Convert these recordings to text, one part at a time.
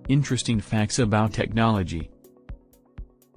Interesting facts about technology.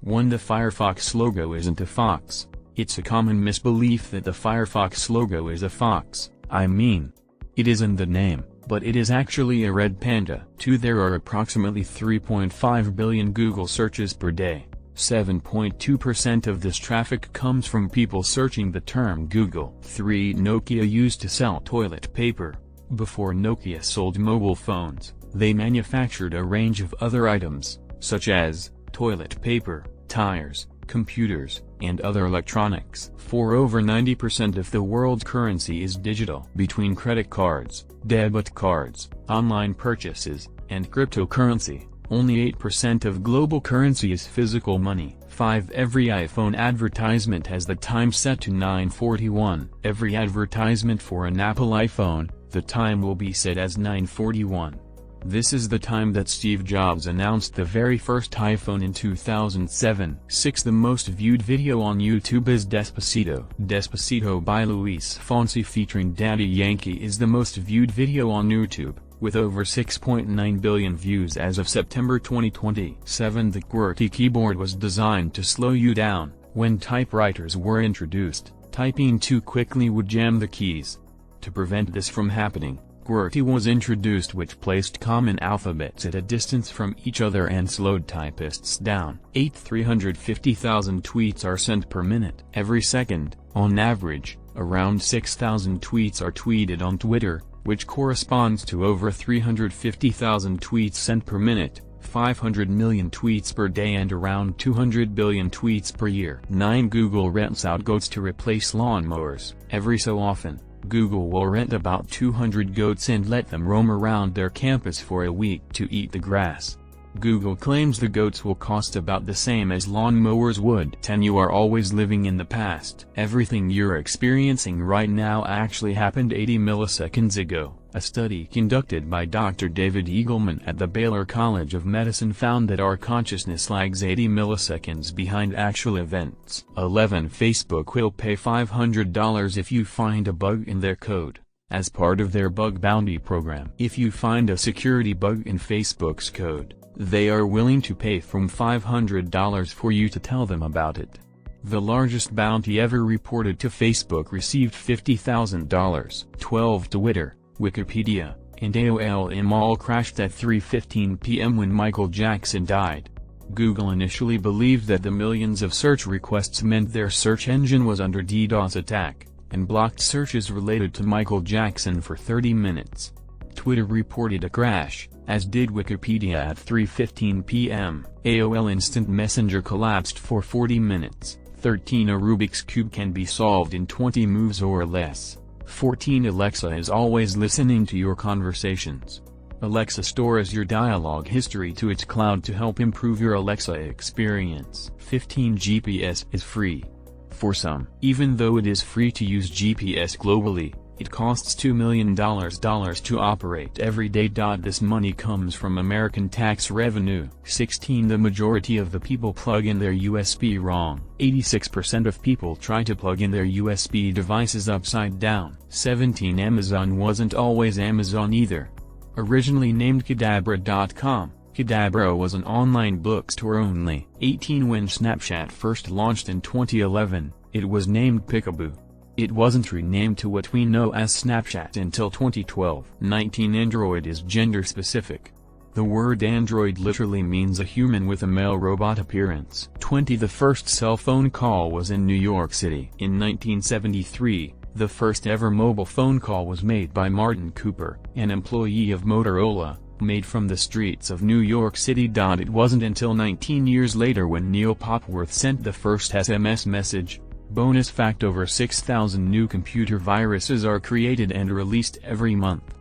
1. The Firefox logo isn't a fox. It's a common misbelief that the Firefox logo is a fox. I mean, it is in the name, but it is actually a red panda. 2. There are approximately 3.5 billion Google searches per day. 7.2% of this traffic comes from people searching the term Google. 3. Nokia used to sell toilet paper. Before Nokia sold mobile phones, they manufactured a range of other items, such as toilet paper, tires, computers, and other electronics. 4. Over 90% of the world's currency is digital. Between credit cards, debit cards, online purchases, and cryptocurrency, only 8% of global currency is physical money. 5. Every iPhone advertisement has the time set to 9:41. Every advertisement for an Apple iPhone, the time will be set as 9:41. This is the time that Steve Jobs announced the very first iPhone in 2007. 6. The most viewed video on YouTube is Despacito. Despacito by Luis Fonsi featuring Daddy Yankee is the most viewed video on YouTube, with over 6.9 billion views as of September 2020. 7. The QWERTY keyboard was designed to slow you down. When typewriters were introduced, typing too quickly would jam the keys. To prevent this from happening, QWERTY was introduced, which placed common alphabets at a distance from each other and slowed typists down. 8. 350,000 tweets are sent per minute. Every second, on average, around 6,000 tweets are tweeted on Twitter, which corresponds to over 350,000 tweets sent per minute, 500 million tweets per day, and around 200 billion tweets per year. 9. Google rents out goats to replace lawnmowers. Every so often, Google will rent about 200 goats and let them roam around their campus for a week to eat the grass. Google claims the goats will cost about the same as lawnmowers would. 10. You are always living in the past. Everything you're experiencing right now actually happened 80 milliseconds ago. A study conducted by Dr. David Eagleman at the Baylor College of Medicine found that our consciousness lags 80 milliseconds behind actual events. 11. Facebook will pay $500 if you find a bug in their code, as part of their bug bounty program. If you find a security bug in Facebook's code, they are willing to pay from $500 for you to tell them about it. The largest bounty ever reported to Facebook received $50,000. 12. Twitter, Wikipedia, and AOL all crashed at 3:15 p.m. when Michael Jackson died. Google initially believed that the millions of search requests meant their search engine was under DDoS attack, and blocked searches related to Michael Jackson for 30 minutes. Twitter reported a crash, as did Wikipedia at 3:15 p.m. AOL Instant Messenger collapsed for 40 minutes. 13. A Rubik's Cube can be solved in 20 moves or less. 14. Alexa is always listening to your conversations. Alexa stores your dialogue history to its cloud to help improve your Alexa experience. 15. GPS is free. For some, even though it is free to use GPS globally, it costs $2 million to operate every day. This money comes from American tax revenue. 16. The majority of the people plug in their USB wrong. 86% of people try to plug in their USB devices upside down. 17. Amazon wasn't always Amazon either. Originally named Kadabra.com, Kadabra was an online bookstore only. 18. When Snapchat first launched in 2011, it was named Peekaboo. It wasn't renamed to what we know as Snapchat until 2012. 19. Android is gender-specific. The word android literally means a human with a male robot appearance. 20. The first cell phone call was in New York City. In 1973, the first ever mobile phone call was made by Martin Cooper, an employee of Motorola, made from the streets of New York City. It wasn't until 19 years later when Neil Popworth sent the first SMS message. Bonus fact: over 6,000 new computer viruses are created and released every month.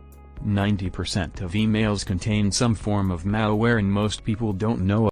90% of emails contain some form of malware, and most people don't know